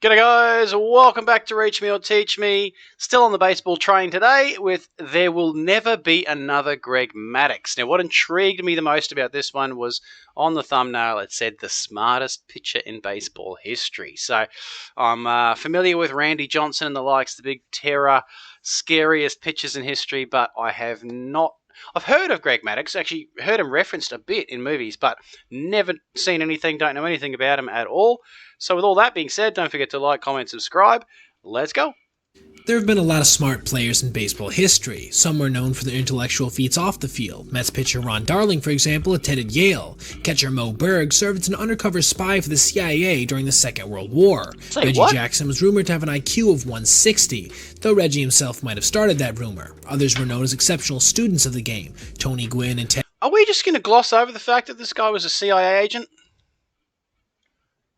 G'day guys, welcome back to Reach Me or Teach Me. Still on the baseball train today with There Will Never Be Another Greg Maddox. Now what intrigued me the most about this one was on the thumbnail it said the smartest pitcher in baseball history. So I'm familiar with Randy Johnson and the likes, the big terror, scariest pitchers in history, but I have not. I've heard of Greg Maddox, actually heard him referenced a bit in movies, but never seen anything, don't know anything about him at all. So with all that being said, don't forget to like, comment, subscribe. Let's go. There have been a lot of smart players in baseball history. Some were known for their intellectual feats off the field. Mets pitcher Ron Darling, for example, attended Yale. Catcher Mo Berg served as an undercover spy for the CIA during the Second World War. Reggie Jackson was rumored to have an IQ of 160, though Reggie himself might have started that rumor. Others were known as exceptional students of the game. Tony Gwynn and Ted... Are we just going to gloss over the fact that this guy was a CIA agent?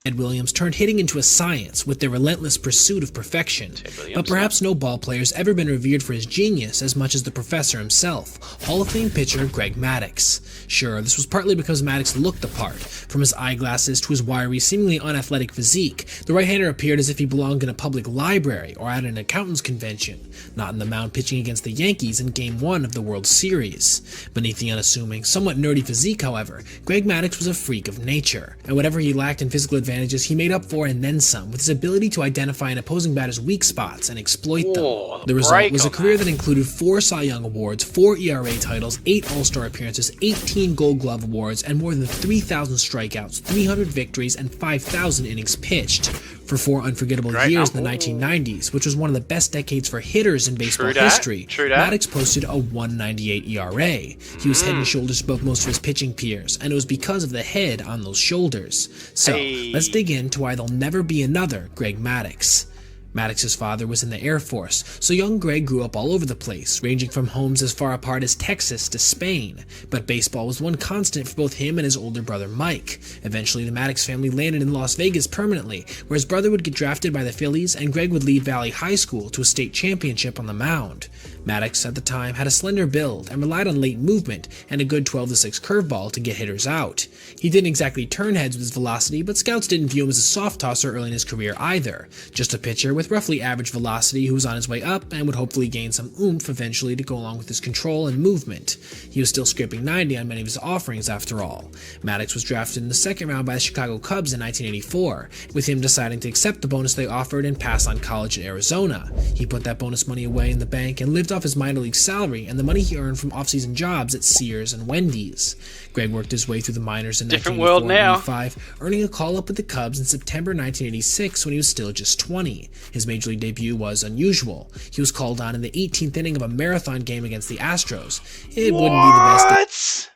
Ted Williams turned hitting into a science with their relentless pursuit of perfection. But perhaps no ball player's ever been revered for his genius as much as the professor himself, Hall of Fame pitcher Greg Maddox. Sure, this was partly because Maddox looked the part. From his eyeglasses to his wiry, seemingly unathletic physique, the right-hander appeared as if he belonged in a public library or at an accountant's convention, not in the mound pitching against the Yankees in Game 1 of the World Series. Beneath the unassuming, somewhat nerdy physique, however, Greg Maddox was a freak of nature, and whatever he lacked in physical advantages he made up for and then some, with his ability to identify an opposing batter's weak spots and exploit them. The result was a career that included 4 Cy Young Awards, 4 ERA titles, 8 All-Star appearances, 18 Gold Glove Awards, and more than 3,000 strikeouts, 300 victories, and 5,000 innings pitched. For 4 unforgettable years in the 1990s, which was one of the best decades for hitters in baseball history, Maddux posted a 1.98 ERA. He was head and shoulders above most of his pitching peers, and it was because of the head on those shoulders. So, let's dig into why there'll never be another Greg Maddox. Maddox's father was in the Air Force, so young Greg grew up all over the place, ranging from homes as far apart as Texas to Spain. But baseball was one constant for both him and his older brother Mike. Eventually, the Maddox family landed in Las Vegas permanently, where his brother would get drafted by the Phillies and Greg would lead Valley High School to a state championship on the mound. Maddox, at the time, had a slender build and relied on late movement and a good 12-6 curveball to get hitters out. He didn't exactly turn heads with his velocity, but scouts didn't view him as a soft tosser early in his career either. Just a pitcher with roughly average velocity who was on his way up and would hopefully gain some oomph eventually to go along with his control and movement. He was still scraping 90 on many of his offerings after all. Maddox was drafted in the second round by the Chicago Cubs in 1984, with him deciding to accept the bonus they offered and pass on college in Arizona. He put that bonus money away in the bank and lived off his minor league salary and the money he earned from off-season jobs at Sears and Wendy's. Greg worked his way through the minors in 1984-85, earning a call-up with the Cubs in September 1986 when he was still just 20. His major league debut was unusual. He was called on in the 18th inning of a marathon game against the Astros. It wouldn't be the best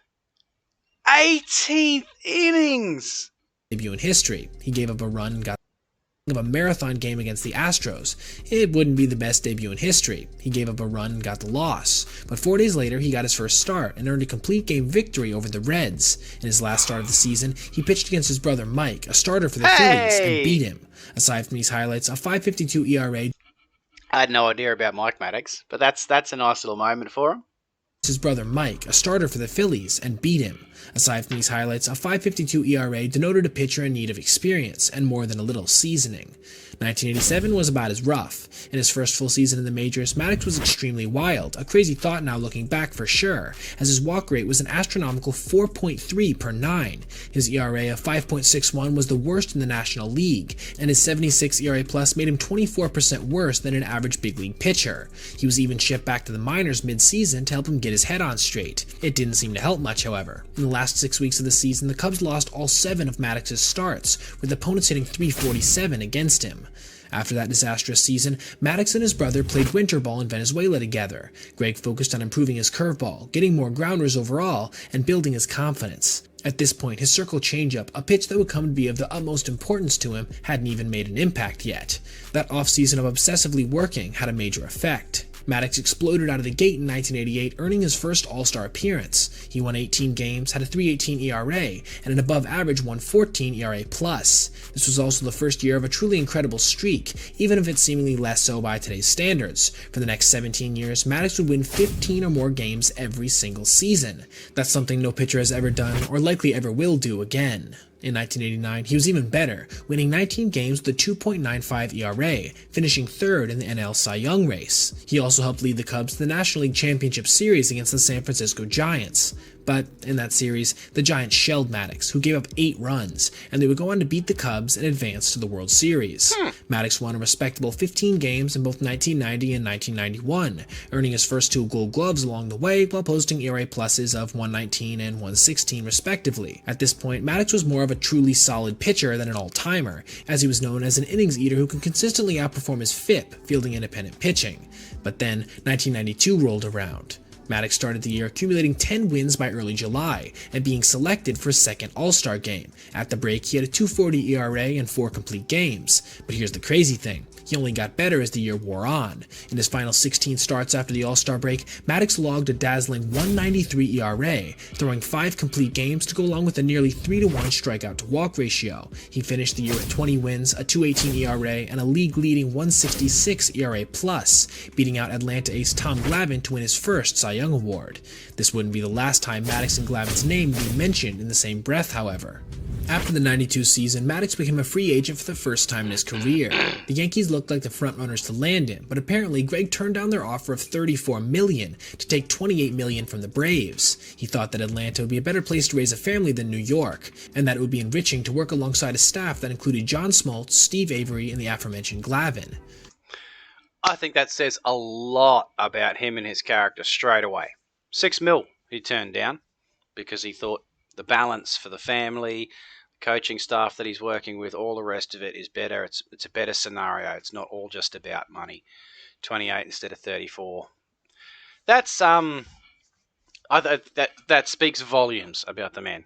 18th innings debut in history. He gave up a run and got of a marathon game against the Astros. It wouldn't be the best debut in history. He gave up a run and got the loss. But 4 days later, he got his first start and earned a complete game victory over the Reds. In his last start of the season, he pitched against his brother Mike, a starter for the Phillies, and beat him. Aside from these highlights, a 5.52 ERA. I had no idea about Mike Maddox, but that's a nice little moment for him. His brother Mike, a starter for the Phillies, and beat him. Aside from these highlights, a 5.52 ERA denoted a pitcher in need of experience and more than a little seasoning. 1987 was about as rough. In his first full season in the majors, Maddux was extremely wild, a crazy thought now looking back for sure, as his walk rate was an astronomical 4.3 per 9. His ERA of 5.61 was the worst in the National League, and his 76 ERA plus made him 24% worse than an average big league pitcher. He was even shipped back to the minors mid-season to help him get his head on straight. It didn't seem to help much, however. In the last 6 weeks of the season, the Cubs lost all 7 of Maddox's starts, with opponents hitting .347 against him. After that disastrous season, Maddux and his brother played winter ball in Venezuela together. Greg focused on improving his curveball, getting more grounders overall, and building his confidence. At this point, his circle changeup, a pitch that would come to be of the utmost importance to him, hadn't even made an impact yet. That off-season of obsessively working had a major effect. Maddux exploded out of the gate in 1988, earning his first All-Star appearance. He won 18 games, had a 3.18 ERA, and an above-average 1.14 ERA+. This was also the first year of a truly incredible streak, even if it's seemingly less so by today's standards. For the next 17 years, Maddux would win 15 or more games every single season. That's something no pitcher has ever done, or likely ever will do again. In 1989, he was even better, winning 19 games with a 2.95 ERA, finishing third in the NL Cy Young race. He also helped lead the Cubs to the National League Championship Series against the San Francisco Giants. But in that series, the Giants shelled Maddux, who gave up 8 runs, and they would go on to beat the Cubs and advance to the World Series. Maddux won a respectable 15 games in both 1990 and 1991, earning his first 2 Gold Gloves along the way while posting ERA pluses of 119 and 116 respectively. At this point, Maddux was more of a truly solid pitcher than an all-timer, as he was known as an innings eater who could consistently outperform his FIP, fielding independent pitching. But then, 1992 rolled around. Maddux started the year accumulating 10 wins by early July and being selected for his second All-Star game. At the break, he had a 2.40 ERA and 4 complete games. But here's the crazy thing. He only got better as the year wore on. In his final 16 starts after the All-Star break, Maddux logged a dazzling 1.93 ERA, throwing 5 complete games to go along with a nearly 3-to-1 strikeout-to-walk ratio. He finished the year at 20 wins, a 2.18 ERA, and a league-leading 1.66 ERA+, beating out Atlanta ace Tom Glavine to win his first Cy Young Award. This wouldn't be the last time Maddux and Glavine's name would be mentioned in the same breath, however. After the 92 season, Maddux became a free agent for the first time in his career. The Yankees looked like the frontrunners to land him, but apparently Greg turned down their offer of $34 million to take $28 million from the Braves. He thought that Atlanta would be a better place to raise a family than New York, and that it would be enriching to work alongside a staff that included John Smoltz, Steve Avery, and the aforementioned Glavine. I think that says a lot about him and his character straight away. $6 million he turned down because he thought the balance for the family, coaching staff that he's working with, all the rest of it is better. It's a better scenario. It's not all just about money. 28 instead of 34. That's that speaks volumes about the man.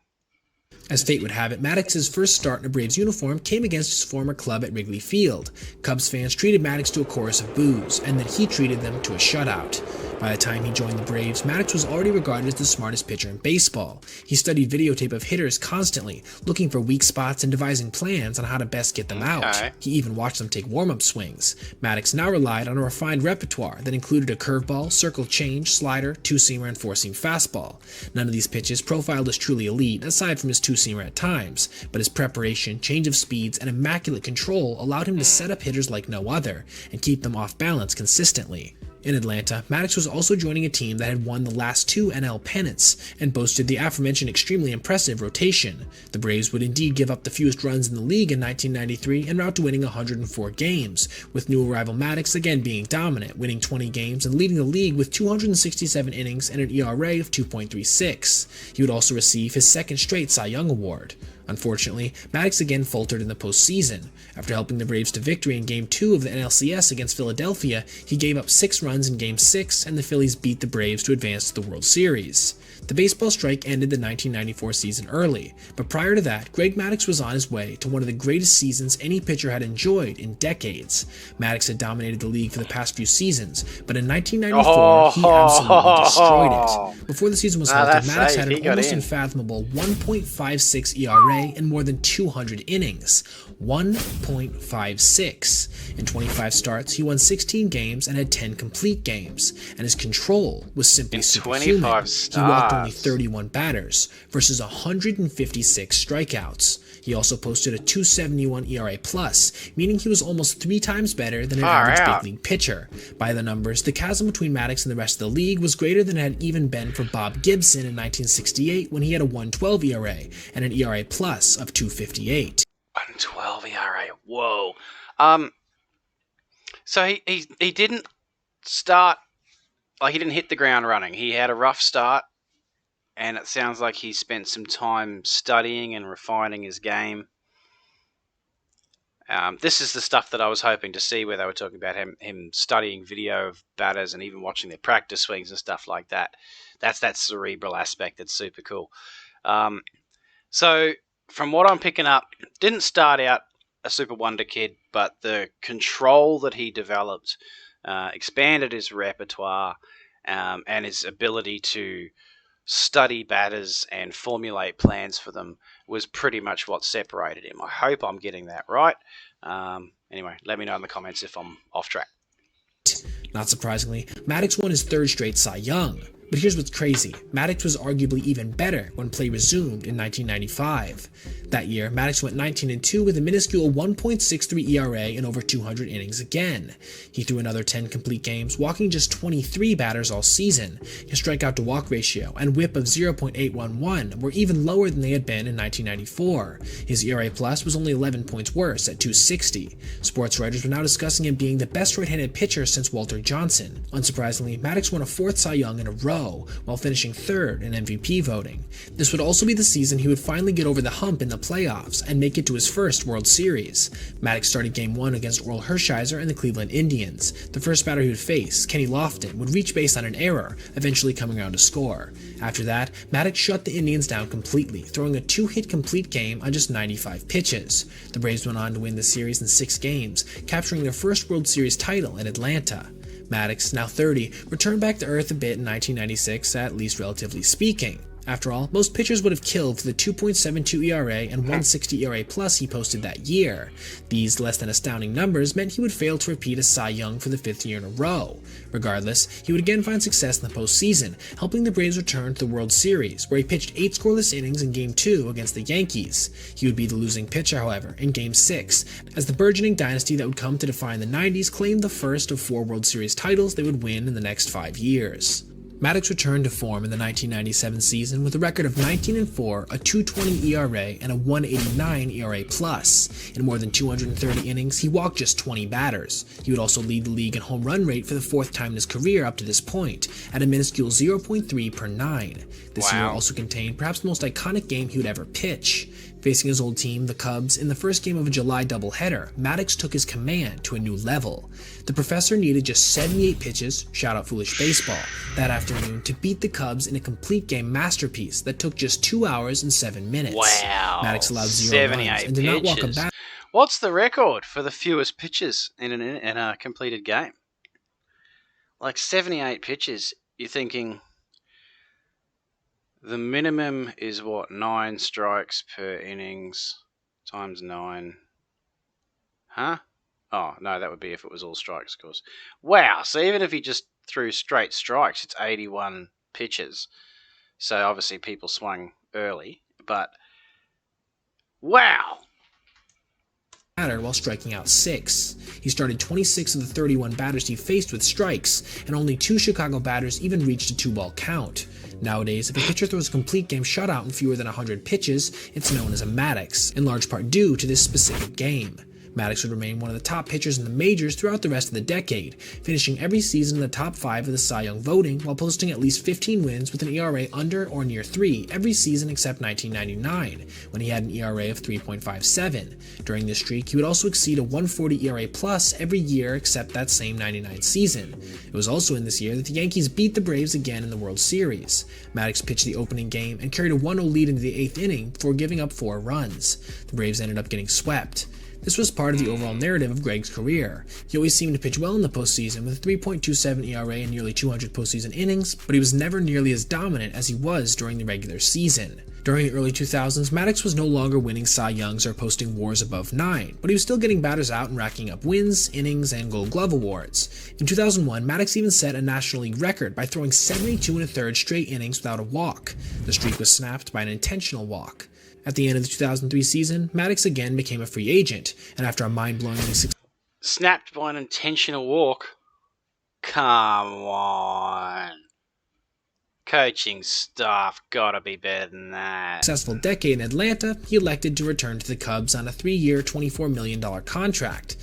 As fate would have it, Maddux's first start in a Braves uniform came against his former club at Wrigley Field. Cubs fans treated Maddux to a chorus of boos, and then he treated them to a shutout. By the time he joined the Braves, Maddux was already regarded as the smartest pitcher in baseball. He studied videotape of hitters constantly, looking for weak spots and devising plans on how to best get them out. He even watched them take warm-up swings. Maddux now relied on a refined repertoire that included a curveball, circle change, slider, two-seamer, and four-seam fastball. None of these pitches profiled as truly elite, aside from his two-seamer at times, but his preparation, change of speeds, and immaculate control allowed him to set up hitters like no other, and keep them off balance consistently. In Atlanta, Maddux was also joining a team that had won the last 2 NL pennants and boasted the aforementioned extremely impressive rotation. The Braves would indeed give up the fewest runs in the league in 1993 en route to winning 104 games, with new arrival Maddux again being dominant, winning 20 games and leading the league with 267 innings and an ERA of 2.36. He would also receive his second straight Cy Young Award. Unfortunately, Maddux again faltered in the postseason. After helping the Braves to victory in Game 2 of the NLCS against Philadelphia, he gave up 6 runs in Game 6, and the Phillies beat the Braves to advance to the World Series. The baseball strike ended the 1994 season early, but prior to that, Greg Maddox was on his way to one of the greatest seasons any pitcher had enjoyed in decades. Maddox had dominated the league for the past few seasons, but in 1994, he absolutely destroyed it. Before the season was halted, Maddox had an almost unfathomable 1.56 ERA and more than 200 innings. 1.56. In 25 starts, he won 16 games and had 10 complete games, and his control was simply superhuman. He walked only 31 batters versus 156 strikeouts. He also posted a 2.71 ERA+, meaning he was almost 3 times better than an average big league pitcher. By the numbers, the chasm between Maddux and the rest of the league was greater than it had even been for Bob Gibson in 1968 when he had a 1.12 ERA and an ERA+ of 2.58. 1.12 ERA. Whoa. So he didn't start, like he didn't hit the ground running. He had a rough start, and it sounds like he spent some time studying and refining his game. This is the stuff that I was hoping to see, where they were talking about him studying video of batters and even watching their practice swings and stuff like that. That's that cerebral aspect that's super cool. So from what I'm picking up, didn't start out a super wonder kid, but the control that he developed expanded his repertoire and his ability to study batters and formulate plans for them was pretty much what separated him. I hope I'm getting that right. Anyway, let me know in the comments if I'm off track. Not surprisingly, Maddux won his 3rd straight Cy Young. But here's what's crazy. Maddux was arguably even better when play resumed in 1995. That year, Maddux went 19-2 with a minuscule 1.63 ERA and over 200 innings again. He threw another 10 complete games, walking just 23 batters all season. His strikeout-to-walk ratio and whip of 0.811 were even lower than they had been in 1994. His ERA plus was only 11 points worse at 260. Sports writers were now discussing him being the best right-handed pitcher since Walter Johnson. Unsurprisingly, Maddux won a fourth Cy Young in a row, while finishing third in MVP voting. This would also be the season he would finally get over the hump in the playoffs and make it to his first World Series. Maddux started Game 1 against Orel Hershiser and the Cleveland Indians. The first batter he would face, Kenny Lofton, would reach base on an error, eventually coming around to score. After that, Maddux shut the Indians down completely, throwing a 2-hit complete game on just 95 pitches. The Braves went on to win the series in 6 games, capturing their first World Series title in Atlanta. Maddux, now 30, returned back to earth a bit in 1996, at least relatively speaking. After all, most pitchers would have killed for the 2.72 ERA and 160 ERA plus he posted that year. These less than astounding numbers meant he would fail to repeat as Cy Young for the 5th year in a row. Regardless, he would again find success in the postseason, helping the Braves return to the World Series, where he pitched 8 scoreless innings in Game 2 against the Yankees. He would be the losing pitcher, however, in Game 6, as the burgeoning dynasty that would come to define the 90s claimed the first of 4 World Series titles they would win in the next 5 years. Maddux returned to form in the 1997 season with a record of 19-4, a 2.20 ERA, and a 1.89 ERA+. In more than 230 innings, he walked just 20 batters. He would also lead the league in home run rate for the 4th time in his career up to this point, at a minuscule 0.3 per 9. This year also contained perhaps the most iconic game he would ever pitch. Facing his old team, the Cubs, in the first game of a July doubleheader, Maddux took his command to a new level. The professor needed just 78 pitches, shout out Foolish Baseball, that afternoon to beat the Cubs in a complete game masterpiece that took just 2 hours and 7 minutes. Wow. Maddux allowed 0 runs and did not walk a batter. What's the record for the fewest pitches in a completed game? Like 78 pitches. You're thinking the minimum is what, 9 strikes per innings times 9. Huh? Oh, no, that would be if it was all strikes, of course. Wow, so even if he just threw straight strikes, it's 81 pitches. So obviously people swung early, but wow. While striking out 6. He started 26 of the 31 batters he faced with strikes, and only 2 Chicago batters even reached a 2-ball count. Nowadays, if a pitcher throws a complete game shutout in fewer than 100 pitches, it's known as a Maddux, in large part due to this specific game. Maddux would remain one of the top pitchers in the majors throughout the rest of the decade, finishing every season in the top 5 of the Cy Young voting while posting at least 15 wins with an ERA under or near 3 every season except 1999, when he had an ERA of 3.57. During this streak, he would also exceed a 140 ERA plus every year except that same 99 season. It was also in this year that the Yankees beat the Braves again in the World Series. Maddux pitched the opening game and carried a 1-0 lead into the 8th inning before giving up 4 runs. The Braves ended up getting swept. This was part of the overall narrative of Greg's career. He always seemed to pitch well in the postseason with a 3.27 ERA and nearly 200 postseason innings, but he was never nearly as dominant as he was during the regular season. During the early 2000s, Maddux was no longer winning Cy Youngs or posting WARs above 9, but he was still getting batters out and racking up wins, innings, and Gold Glove awards. In 2001, Maddux even set a National League record by throwing 72 1/3 straight innings without a walk. The streak was snapped by an intentional walk. At the end of the 2003 season, Maddux again became a free agent, and after a mind-blowingly snapped by an intentional walk? Come on. Coaching staff gotta be better than that. Successful decade in Atlanta, he elected to return to the Cubs on a 3-year, $24 million contract.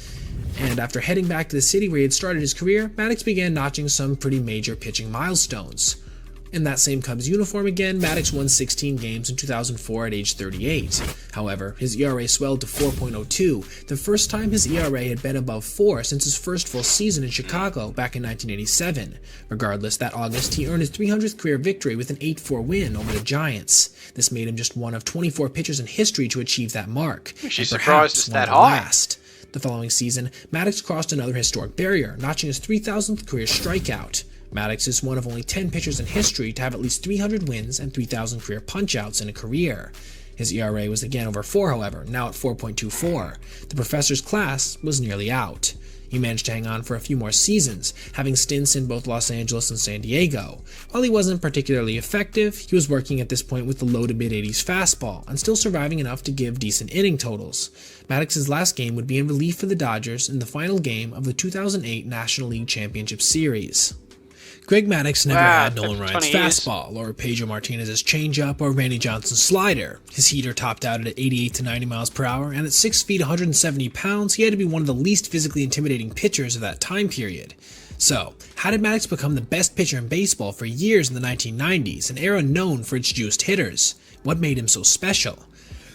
And after heading back to the city where he had started his career, Maddux began notching some pretty major pitching milestones. In that same Cubs uniform again, Maddux won 16 games in 2004 at age 38. However, his ERA swelled to 4.02, the first time his ERA had been above 4 since his first full season in Chicago back in 1987. Regardless, that August, he earned his 300th career victory with an 8-4 win over the Giants. This made him just one of 24 pitchers in history to achieve that mark. She's surprised it's that high. The following season, Maddux crossed another historic barrier, notching his 3,000th career strikeout. Maddux is one of only 10 pitchers in history to have at least 300 wins and 3,000 career punch-outs in a career. His ERA was again over 4, however, now at 4.24. The professor's class was nearly out. He managed to hang on for a few more seasons, having stints in both Los Angeles and San Diego. While he wasn't particularly effective, he was working at this point with the low to mid-80s fastball, and still surviving enough to give decent inning totals. Maddox's last game would be in relief for the Dodgers in the final game of the 2008 National League Championship Series. Greg Maddox never had Nolan Ryan's fastball, or Pedro Martinez's changeup, or Randy Johnson's slider. His heater topped out at 88 to 90 miles per hour, and at 6 feet 170 pounds, he had to be one of the least physically intimidating pitchers of that time period. So, how did Maddux become the best pitcher in baseball for years in the 1990s, an era known for its juiced hitters? What made him so special?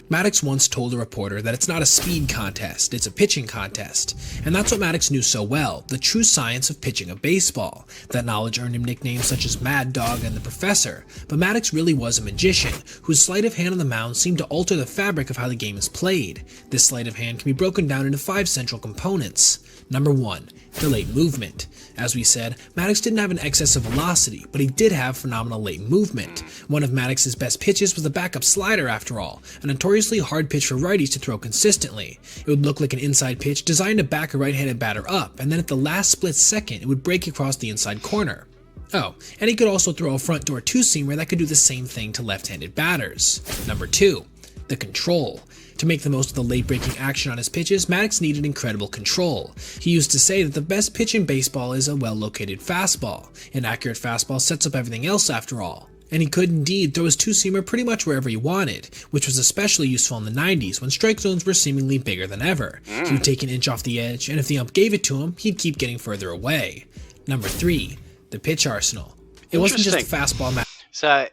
Maddux once told a reporter that it's not a speed contest, it's a pitching contest. And that's what Maddux knew so well, the true science of pitching a baseball. That knowledge earned him nicknames such as Mad Dog and the Professor, but Maddux really was a magician, whose sleight of hand on the mound seemed to alter the fabric of how the game is played. This sleight of hand can be broken down into 5 central components. Number 1. Delayed movement. As we said, Maddux didn't have an excess of velocity, but he did have phenomenal late movement. One of Maddox's best pitches was the backup slider after all, a notoriously hard pitch for righties to throw consistently. It would look like an inside pitch designed to back a right-handed batter up, and then at the last split second it would break across the inside corner. Oh, and he could also throw a front door two-seamer that could do the same thing to left-handed batters. Number 2. The control. To make the most of the late-breaking action on his pitches, Maddux needed incredible control. He used to say that the best pitch in baseball is a well-located fastball. An accurate fastball sets up everything else after all. And he could indeed throw his two-seamer pretty much wherever he wanted, which was especially useful in the 90s when strike zones were seemingly bigger than ever. He would take an inch off the edge, and if the ump gave it to him, he'd keep getting further away. Number 3. The pitch arsenal. It wasn't just a fastball. So,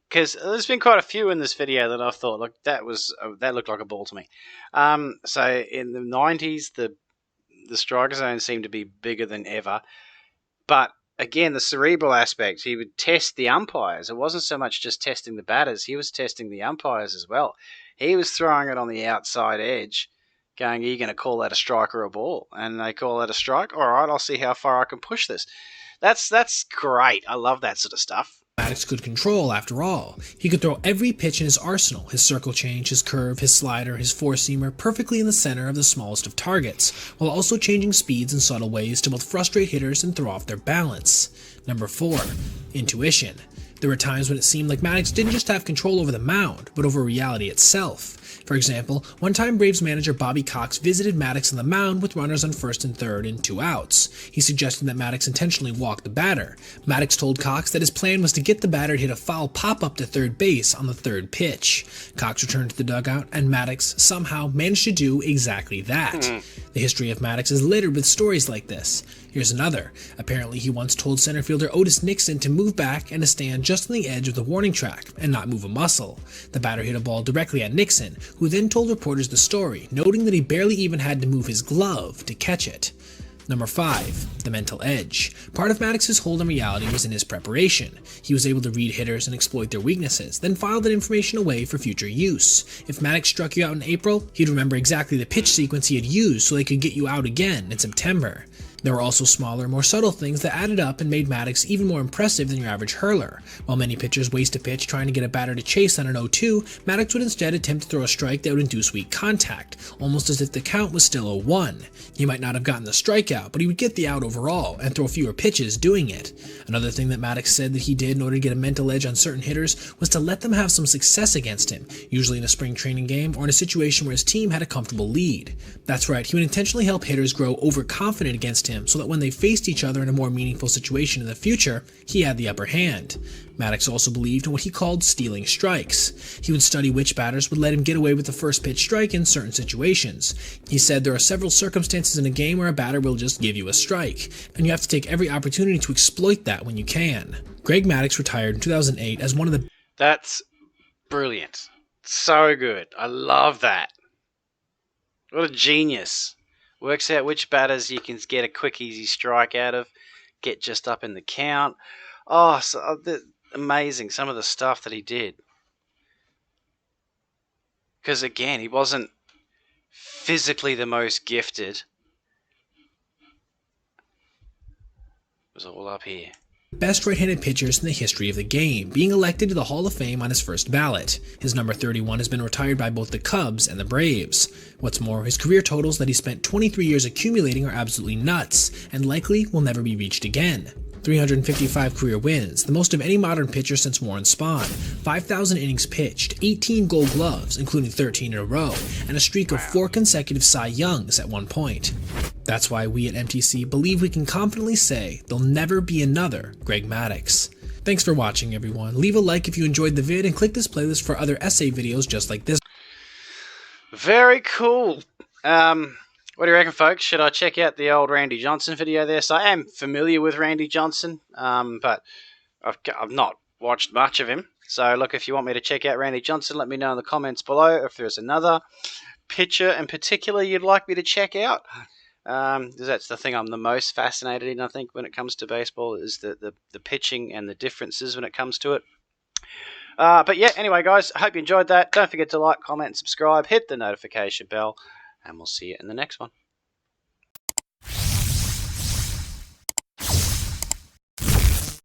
because there's been quite a few in this video that I've thought, look, that looked like a ball to me. So in the 90s, the strike zone seemed to be bigger than ever, but again, the cerebral aspect, he would test the umpires. It wasn't so much just testing the batters, he was testing the umpires as well. He was throwing it on the outside edge, going, are you going to call that a strike or a ball? And they call that a strike. All right, I'll see how far I can push this. That's great. I love that sort of stuff. Maddux could control, after all. He could throw every pitch in his arsenal, his circle change, his curve, his slider, his four-seamer, perfectly in the center of the smallest of targets, while also changing speeds in subtle ways to both frustrate hitters and throw off their balance. Number 4. Intuition. There were times when it seemed like Maddux didn't just have control over the mound, but over reality itself. For example, one time Braves manager Bobby Cox visited Maddux on the mound with runners on first and third and 2 outs. He suggested that Maddux intentionally walk the batter. Maddux told Cox that his plan was to get the batter to hit a foul pop-up to third base on the 3rd pitch. Cox returned to the dugout, and Maddux somehow managed to do exactly that. The history of Maddux is littered with stories like this. Here's another. Apparently he once told center fielder Otis Nixon to move back and to stand just on the edge of the warning track and not move a muscle. The batter hit a ball directly at Nixon, who then told reporters the story, noting that he barely even had to move his glove to catch it. Number 5. The mental edge. Part of Maddux's hold on reality was in his preparation. He was able to read hitters and exploit their weaknesses, then file that information away for future use. If Maddux struck you out in April, he'd remember exactly the pitch sequence he had used so they could get you out again in September. There were also smaller, more subtle things that added up and made Maddux even more impressive than your average hurler. While many pitchers waste a pitch trying to get a batter to chase on an 0-2, Maddux would instead attempt to throw a strike that would induce weak contact, almost as if the count was still 0-1. He might not have gotten the strikeout, but he would get the out overall, and throw fewer pitches doing it. Another thing that Maddux said that he did in order to get a mental edge on certain hitters was to let them have some success against him, usually in a spring training game or in a situation where his team had a comfortable lead. That's right, he would intentionally help hitters grow overconfident against him so that when they faced each other in a more meaningful situation in the future, he had the upper hand. Maddux also believed in what he called stealing strikes. He would study which batters would let him get away with the first pitch strike in certain situations. He said there are several circumstances in a game where a batter will just give you a strike, and you have to take every opportunity to exploit that when you can. Greg Maddox retired in 2008 as one of the... That's brilliant. So good. I love that. What a genius. Works out which batters you can get a quick, easy strike out of, get just up in the count. Oh, amazing, some of the stuff that he did. Because, again, he wasn't physically the most gifted. It was all up here. best right-handed pitchers in the history of the game, being elected to the Hall of Fame on his first ballot. His number 31 has been retired by both the Cubs and the Braves. What's more, his career totals that he spent 23 years accumulating are absolutely nuts, and likely will never be reached again. 355 career wins, the most of any modern pitcher since Warren Spahn, 5,000 innings pitched, 18 Gold Gloves, including 13 in a row, and a streak of 4 consecutive Cy Youngs at one point. That's why we at MTC believe we can confidently say there'll never be another Greg Maddox. Thanks for watching, everyone. Leave a like if you enjoyed the vid and click this playlist for other essay videos just like this. Very cool. What do you reckon, folks? Should I check out the old Randy Johnson video there? So I am familiar with Randy Johnson, but I've not watched much of him. So look, if you want me to check out Randy Johnson, let me know in the comments below. If there's another pitcher in particular you'd like me to check out, because that's the thing I'm the most fascinated in, I think, when it comes to baseball, is the pitching and the differences when it comes to it. But yeah, anyway, guys, I hope you enjoyed that. Don't forget to like, comment, and subscribe. Hit the notification bell. And we'll see you in the next one.